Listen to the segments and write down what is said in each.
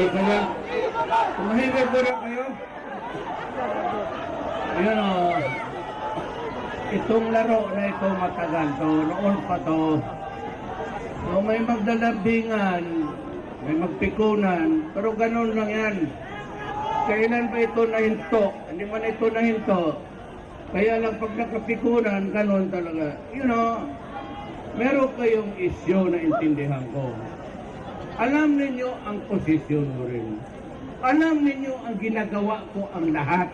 kaya, tumahimik mo rin kayo. Ayan o. Itong laro na ito matagal to, noon pa to. So, may maglalambingan, may magpikunan, pero ganun lang yan. Kailan ba ito nahinto? Hindi man ito nahinto. Kaya lang pag nakapikunan, ganun talaga. You know, meron kayong isyu na intindihan ko. Alam ninyo ang posisyon mo rin. Alam ninyo ang ginagawa ko ang lahat.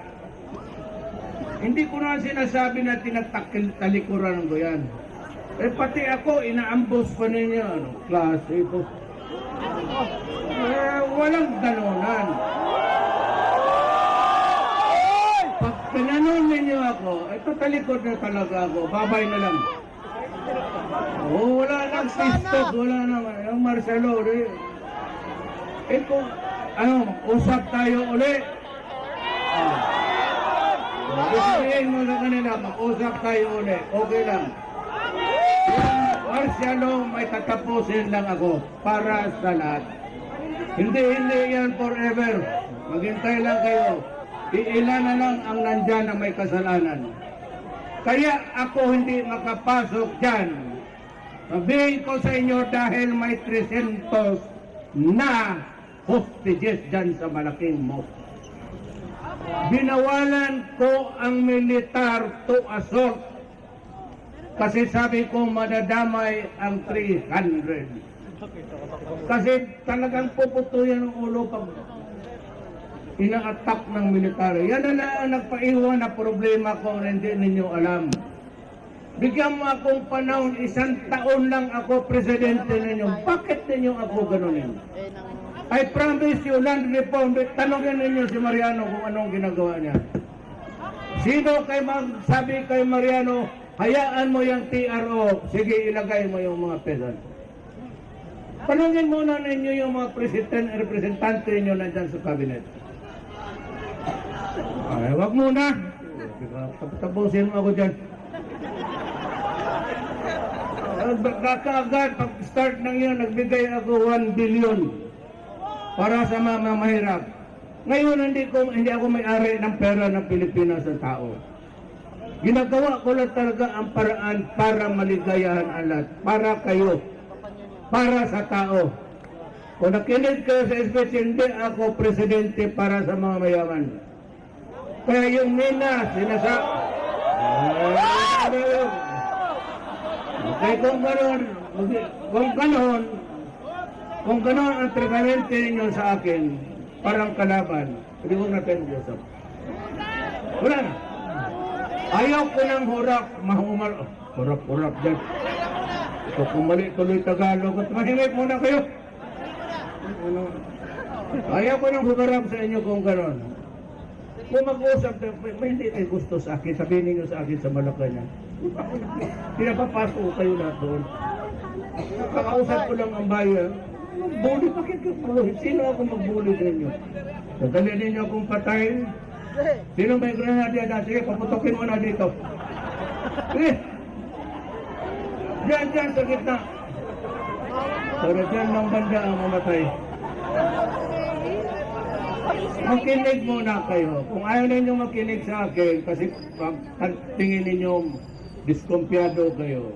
Hindi ko na sinasabi na tinatalikuran ko yan. Eh pati ako, inaambos pa ninyo. Ano, klase ito. Walang ganunan. Pag pinanon ninyo ako, ito talikod na talaga ako. Babay na lang. Oh, wala nang sistot, wala naman. Yung Marcelo, eh kung, usap tayo uli. Sabihin mo sa kanila, mag-usap tayo uli. Okay lang. Yung Marcelo, may tatapusin lang ako para sa lahat. Hindi yan forever. Maghintay lang kayo. Iilan na lang ang nandyan na may kasalanan. Kaya ako hindi makapasok dyan. Sabihin ko sa inyo dahil may 300 na hostages dyan sa malaking mosque. Binawalan ko ang militar to assault. Kasi sabi ko madadamay ang 300. Kasi talagang puputuyan ang ulo pag ina-attack ng militar. Yan na lang nagpaiwan na problema ko na hindi ninyo alam. Bigyan mo akong panahon, 1 taon lang ako presidente ninyo. Bakit ninyo ako ganunin? I promise you, land reform, tanongin ninyo si Mariano kung anong ginagawa niya. Sino sabi kay Mariano, hayaan mo yung TRO, sige ilagay mo yung mga pesan. Tanongin muna ninyo yung mga representante ninyo nandyan sa cabinet. Ay, wag muna. Tapusin mo ako dyan. Kakaagad, pag-start ng yun, nagbigay ako 1 billion para sa mga mahirap. Ngayon, hindi ako may-ari ng pera ng Pilipinas sa tao. Ginagawa ko lang talaga ang paraan para maligayahan ang lahat. Para kayo. Para sa tao. Kung nakinig kayo sa speech, hindi ako presidente para sa mga mayaman. Kaya yung Nina, okay, kung gano'n ang tratamente ninyo sa akin, parang kalaban, hindi ko natin usap. Wala na. Ayaw ko ng hurak, hurak dyan. Ito kung mali tuloy Tagalog, at mahingay muna kayo. Ayaw ko ng humarap sa inyo kung gano'n. Kung mag-usap, may hindi kayo gusto sa akin, sabihin ninyo sa akin sa Malacanang. Pinapapasok ko kayo lahat doon. Kakausap ko lang ang bayan. Bully, bakit ka bully? Sino ako mag-bully sa inyo? Dadali ninyo akong patayin. Sino may granada na? Sige, paputokin mo na dito. Eh! Diyan sa gitna. Para dyan ng banda ang mamatay. Makinig muna kayo. Kung ayaw ninyo makinig sa akin, kasi pag tingin ninyo diskumpiyado kayo,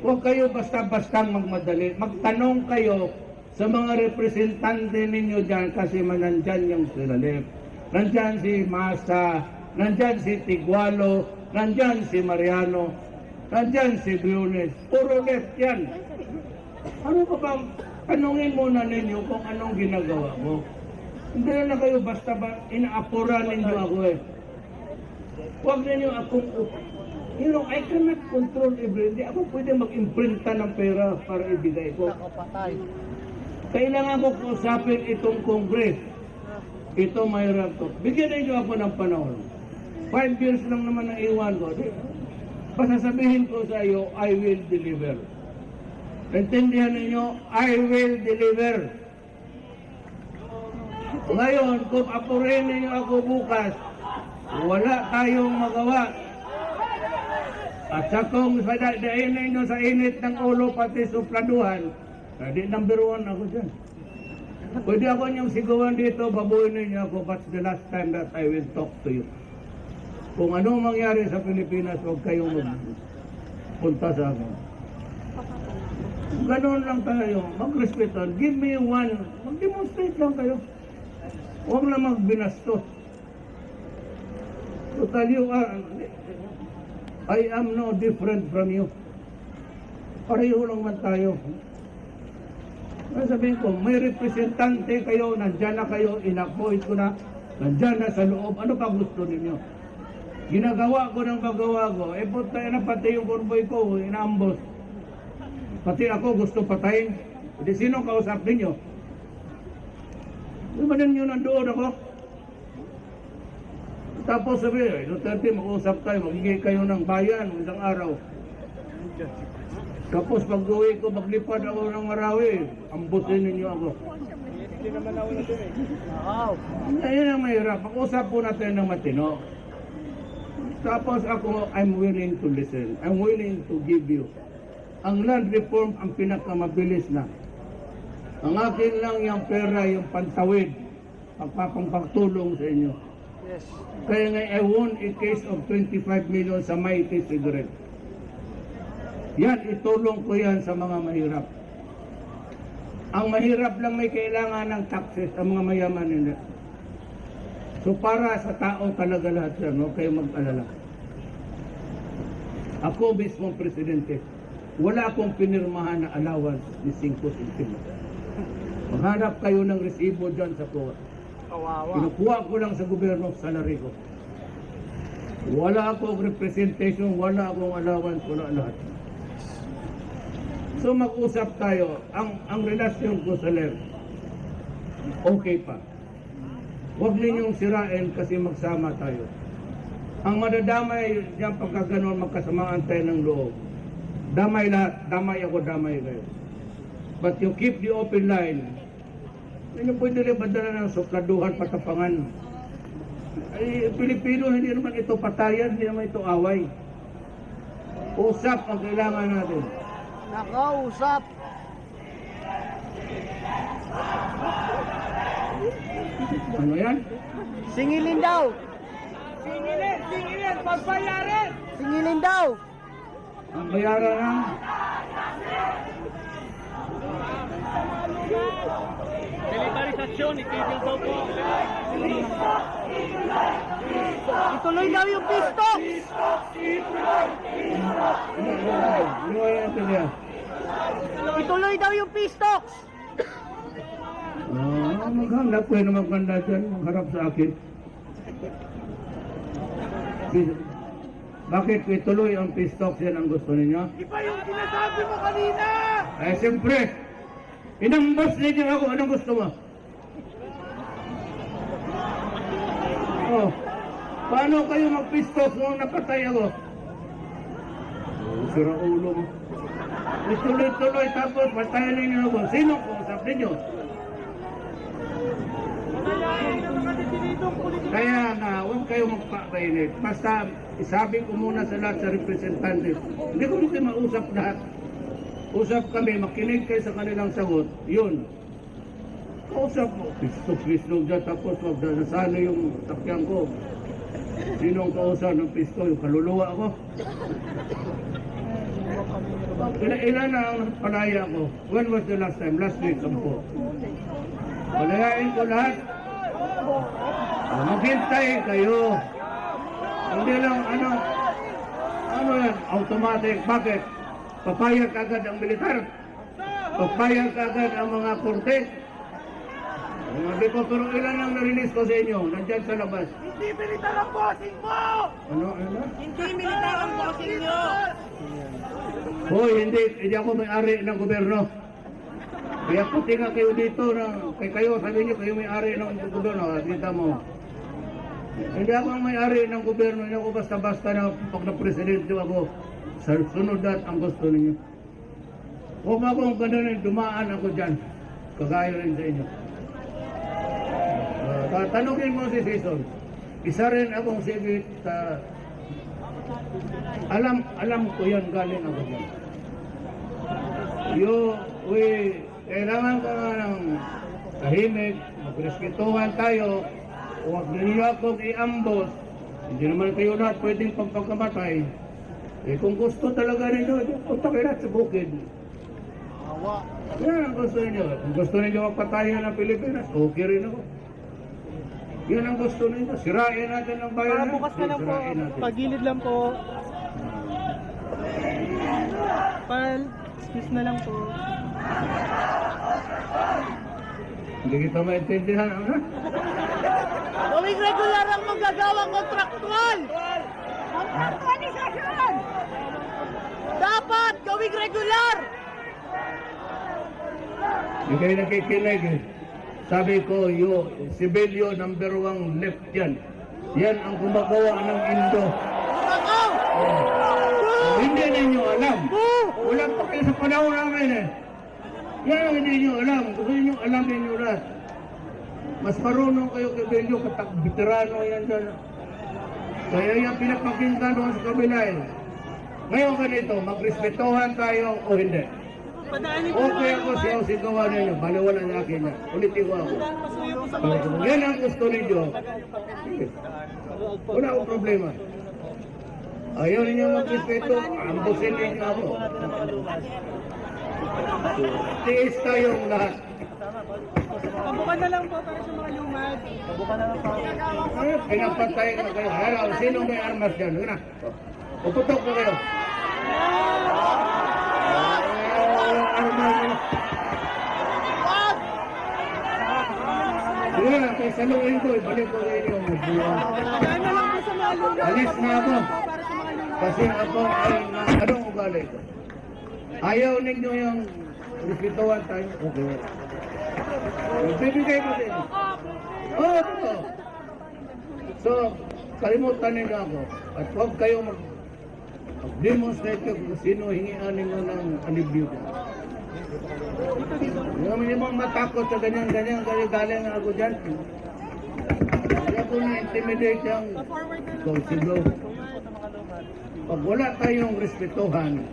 huwag kayo basta-bastang magmadali. Magtanong kayo sa mga representante ninyo dyan kasi nandyan yung Silalip. Nandyan si Masa, nandyan si Tigualo, nandyan si Mariano, nandyan si Briones. Puro left yan. Ano ba bang tanongin muna ninyo kung anong ginagawa mo? Hindi na kayo basta inaapura ninyo ako eh. Huwag ninyo akong you know, I cannot control everything. Hindi ako pwede mag-imprinta ng pera para ibigay ko. Kailangan ko kausapin itong Congress. Ito mahirap to. Bigyan ninyo ako ng panahon. 5 years lang naman ang iwan ko. Basta sabihin ko sa iyo, I will deliver. Intindihan ninyo, I will deliver. Ngayon, kung apurin ninyo ako bukas, wala tayong magawa. At sa kung dahin ninyo sa init ng ulo pati supladuhan, di number 1 ako dyan. Pwede ako niyong sigawan dito, babuinin niyo ako, but the last time that I will talk to you. Kung anong mangyari sa Pilipinas, huwag kayong magpunta sa akin. Ganon lang tayo, mag-respetan. Give me one, mag-demonstrate lang kayo. Huwag lang magbinastos. Total, you are, I am no different from you. Pareho lang man tayo. Sabihin ko, may representante kayo, nandyan na kayo, in-appoint ko na, nandyan na sa loob, ano pa gusto ninyo? Ginagawa ko ng paggawa ko, puta na pati yung convoy ko, inaambos. Pati ako gusto patayin. Hindi sino kausap ninyo? Di ba ninyo nandoon ako? Tapos sabi, Duterte, mag-usap tayo, magiging kayo ng bayan isang araw. Tapos pag-uwi ko, maglipad ako ng Marawi, ambusin ninyo ako. Hindi naman ako na din eh. Wow. Ayun ang mahirap. Pag-usap po natin ng matino. Tapos ako, I'm willing to listen. I'm willing to give you. Ang land reform ang pinakamabilis na. Ang akin lang yung pera, yung pantawid, pagpapangpagtulong sa inyo. Yes. Kaya nga, I won a case of 25 million sa Mighty Cigarette. Yan, itulong ko yan sa mga mahirap. Ang mahirap lang may kailangan ng taxes, ang mga mayaman hindi. So para sa tao talaga lahat yan, huwag kayong mag-alala. Ako mismo presidente, wala akong pinirmahan na allowance ni 5 centimos. Maghanap kayo ng resibo dyan sa kuha. Kawawa. Kinukuha ko lang sa gobyerno salary ko. Wala akong representation, wala akong allowance, wala lahat. So mag-usap tayo, ang relasyon ko sa LER, okay pa. Huwag ninyong sirain kasi magsama tayo. Ang madadamay diyan pagka ganon magkasamaan tayo ng loob. Damay lahat, damay ako, damay kayo. But you keep the open line. Hindi pwede rin badala ng sukladuhan, patapangan. Ay, Pilipino, hindi naman ito patayan, hindi naman ito away. Usap ang kailangan natin. Nakausap. Ano yan? Singilin daw. Singilin, pagbayarin. Singilin daw. Ang bayaran ng Militarisasyon, itigil daw po. Ituloy daw yung pisto. ano yan ito niya? Ituloy daw yung pisto. Maghanap ko na magkanda dyan, magharap sa akin. Bakit ituloy ang pistok yan ang gusto ninyo? Iba yung sinasabi mo kanina. Eh, siyempre, inambos ninyo ako, anong gusto mo? Oh, paano kayo magpistok nung napatay ako? Sira ulo mo. Ituloy-tuloy tapos patayin ninyo ako. Sino ko? Usap ninyo. Kaya nga, huwag kayo magpapainit. Basta, isabi ko muna sa lahat sa representante. Hindi ko kayo mausap lahat. Usap kami, makinig kayo sa kanilang sagot. Yun. Kausap mo. Pistok-pistok dyan, tapos wag nasano yung sakyan ko. Sinong kausap ng pistok? Yung kaluluwa ko. Ilan na ang palaya ko? When was the last time? Last week, 10. Palayain ko lahat. Maghintay kayo. Hindi lang, ano yan, automatic. Bakit? Papayag agad ang militar. Papayag agad ang mga korte. Hindi ko, pero ilan ang narinis ko sa inyo? Nandyan sa labas. Hindi militar ang bossing mo! Ano? Hindi militar ang bossing nyo! Hoy, hindi ako may-ari ng gobyerno. Kaya puti nga kayo dito, kay kayo, sabi niyo, kayo may-ari ng gobyerno. Kita mo. Hindi ako ang may-ari ng gobyerno. Hindi ako basta-basta na pag na-presidente ako. Sa sunod at ang gusto ninyo. Huwag akong ganun, dumaan ako dyan. Kagaya rin sa inyo. Tanungin mo si Season. Isa rin akong sigit sa... Alam ko yan, galing ako dyan. Kailangan ka nga ng tahimik, magrespetuhan tayo, huwag ninyo akong iambos, hindi naman kayo lahat pwedeng pagpagkamatay. Eh kung gusto talaga ninyo, punta kayo lahat sa bukid. Yan ang gusto ninyo. Kung gusto ninyo magpatayan ng Pilipinas, okay rin ako. Yan ang gusto ninyo. Sirain natin ang bayan Para natin. bukas na lang po. Sirain natin. Pagilid lang po. Pal, excuse na lang po. Hindi kita maintindihan. Ano? Gawing regular ang magagawang kontraktual! Organisasyon! Dapat gawing regular! Hindi kayo nakikinig eh. Sabi ko, Sibilyo number 1 left yan. Yan ang gumagawa ng Indo. Makaw! Hindi ninyo alam. Wala pa kayo sa panahon namin eh. Yan ang hindi nyo alam. Gusto nyo alamin nyo lahat. Mas marunong kayo kay Belyo, veterano yan dyan. Kaya yan pinapakinggan doon sa kabila eh. Ngayon ganito, magrespetuhan tayo o hindi. Padaanin po Okay ako siya sigawa ninyo, baliwala na akin yan. Ulitin ko ako. Kung yan ang gusto ninyo, sige. Wala akong problema. Ayaw ninyo magrespeto, ambusin ninyo ako. Tiis tayong lahat. Pabukan na lang po para sa mga lumad. Pabukan na lang po. Ay, pinapatay na kayo. Hello, sino may armas dyan? Yun na. Puputok na kayo. Sige na, kay saluhin ko, ibalik ko kayo yung magbuwan. Padaan na lang po sa mga lumad. Alis na ako. Para sa mga lumad. Kasi ako ay anong ugali ko. Ayaw ninyo yung respetuhan tayo. Okay. Bibigay ko din. Oo, ito. So, kalimutan ninyo ako. At huwag kayo mag-demonstrate kung sino hingian ninyo ng alibyo ko. Hindi mo matakot sa ganyan-ganyan. Galing na ako dyan. Hindi ako na-intimidate yung siglo. Pag wala tayong respetuhan,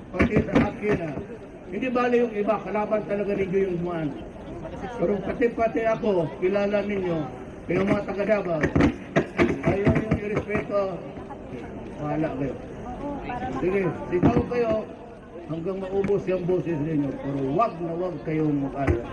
pati sa akin na, hindi bali yung iba, kalaban talaga ninyo yung buwan. Pero pati ako, kilala ninyo, kayo mga taga-Davao, ayaw yung irespeto, wala kayo. Sige, sigaw kayo hanggang maubos yung boses ninyo, pero wag na wag kayong mag-alala.